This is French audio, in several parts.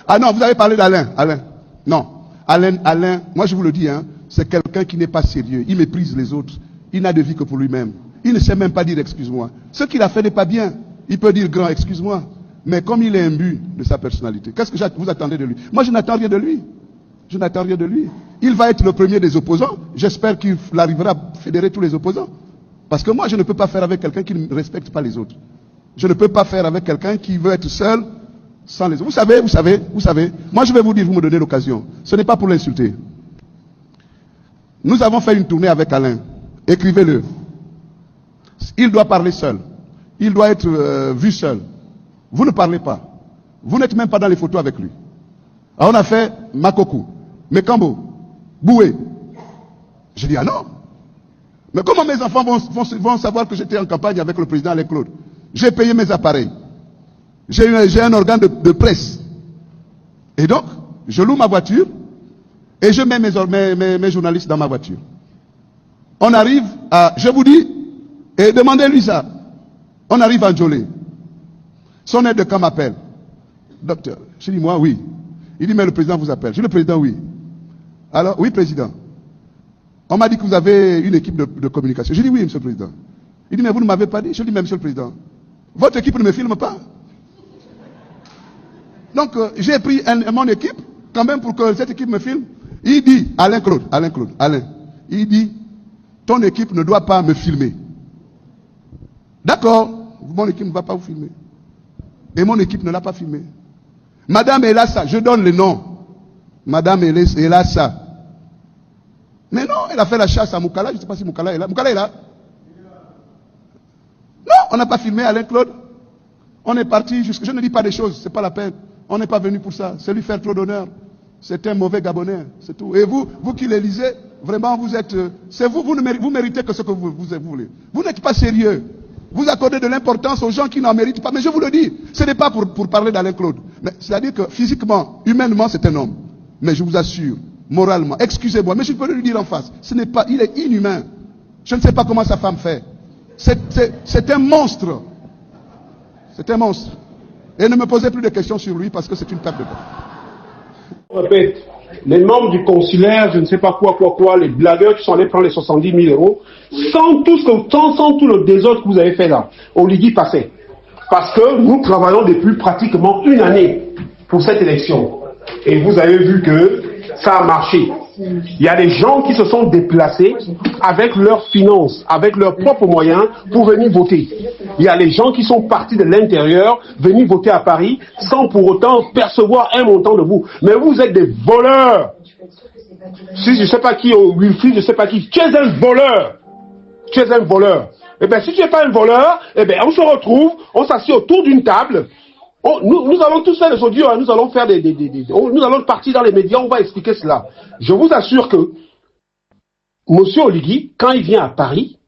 Ah non, vous avez parlé d'Alain. Alain. Non. Alain, moi je vous le dis, hein, c'est quelqu'un qui n'est pas sérieux. Il méprise les autres. Il n'a de vie que pour lui-même. Il ne sait même pas dire excuse-moi. Ce qu'il a fait n'est pas bien. Il peut dire grand excuse-moi. Mais comme il est imbu de sa personnalité, qu'est-ce que vous attendez de lui? Moi je n'attends rien de lui. Je n'attends rien de lui. Il va être le premier des opposants. J'espère qu'il arrivera à fédérer tous les opposants. Parce que moi je ne peux pas faire avec quelqu'un qui ne respecte pas les autres. Je ne peux pas faire avec quelqu'un qui veut être seul sans les autres. Vous savez. Moi je vais vous dire, vous me donnez l'occasion. Ce n'est pas pour l'insulter. Nous avons fait une tournée avec Alain. Écrivez-le. Il doit parler seul. Il doit être vu seul. Vous ne parlez pas. Vous n'êtes même pas dans les photos avec lui. Alors on a fait Makokou, Mekambo, Boué. Je dis, ah non. Mais comment mes enfants vont savoir que j'étais en campagne avec le président Alain Claude? J'ai payé mes appareils. J'ai un organe de presse. Et donc, je loue ma voiture et je mets mes journalistes dans ma voiture. On arrive à, je vous dis, et demandez-lui ça. On arrive à Njolé. Son aide de camp m'appelle. Docteur, je dis moi oui. Il dit mais le président vous appelle. Je dis le président oui. Alors oui président. On m'a dit que vous avez une équipe de communication. Je dis oui monsieur le président. Il dit mais vous ne m'avez pas dit. Je dis mais monsieur le président. Votre équipe ne me filme pas. Donc j'ai pris mon équipe quand même pour que cette équipe me filme. Il dit Alain. Il dit ton équipe ne doit pas me filmer. D'accord, mon équipe ne va pas vous filmer. Et mon équipe ne l'a pas filmé. Madame Elassa, je donne le nom. Madame Elassa. Mais non, elle a fait la chasse à Moukala. Je ne sais pas si Moukala est là. Moukala est là? Non, on n'a pas filmé Alain Claude. On est parti jusqu'à... Je ne dis pas des choses, c'est pas la peine. On n'est pas venu pour ça. C'est lui faire trop d'honneur. C'est un mauvais Gabonais, c'est tout. Et vous qui l'élisez, vraiment vous êtes... C'est vous méritez que ce que vous voulez. Vous n'êtes pas sérieux. Vous accordez de l'importance aux gens qui n'en méritent pas. Mais je vous le dis, ce n'est pas pour parler d'Alain Claude. C'est-à-dire que physiquement, humainement, c'est un homme. Mais je vous assure, moralement, excusez-moi, mais je peux le lui dire en face. Ce n'est pas, il est inhumain. Je ne sais pas comment sa femme fait. C'est un monstre. C'est un monstre. Et ne me posez plus de questions sur lui parce que c'est une perte de temps. Je répète, les membres du consulaire, je ne sais pas quoi, les blagueurs qui sont allés prendre les 70 000 euros, sans tout le désordre que vous avez fait là, Oligui passait. Parce que nous travaillons depuis pratiquement une année pour cette élection. Et vous avez vu que ça a marché. Il y a des gens qui se sont déplacés avec leurs finances, avec leurs propres moyens pour venir voter. Il y a les gens qui sont partis de l'intérieur, venir voter à Paris sans pour autant percevoir un montant de vous. Mais vous êtes des voleurs. Si je ne sais pas qui, Wilfried, je ne sais pas qui, tu es un voleur. Tu es un voleur. Eh bien, si tu n'es pas un voleur, eh bien, on se retrouve, on s'assied autour d'une table. Nous allons tous faire des audios, hein, nous allons faire nous allons partir dans les médias, on va expliquer cela. Je vous assure que M. Oligui, quand il vient à Paris,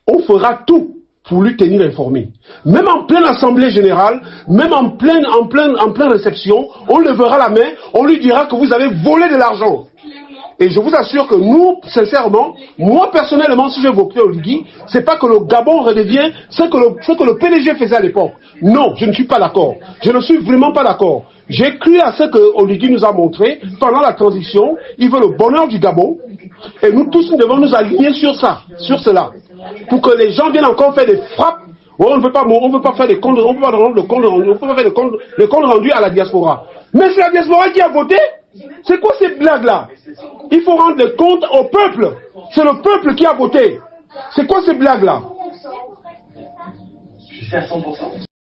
on fera tout pour lui tenir informé. Même en pleine assemblée générale, même en pleine réception, on lèvera la main, on lui dira que vous avez volé de l'argent. Et je vous assure que nous, sincèrement, moi personnellement, si j'ai voté Oligui, c'est pas que le Gabon redevient ce que le PDG faisait à l'époque. Non, je ne suis pas d'accord. Je ne suis vraiment pas d'accord. J'ai cru à ce que Oligui nous a montré pendant la transition. Il veut le bonheur du Gabon. Et nous tous, nous devons nous aligner sur ça, sur cela. Pour que les gens viennent encore faire des frappes. On ne veut pas faire des comptes, on ne peut pas rendre le compte rendu à la diaspora. Mais c'est la diaspora qui a voté. C'est quoi ces blagues-là? Il faut rendre le compte au peuple. C'est le peuple qui a voté. C'est quoi ces blagues-là? Je suis à 100%.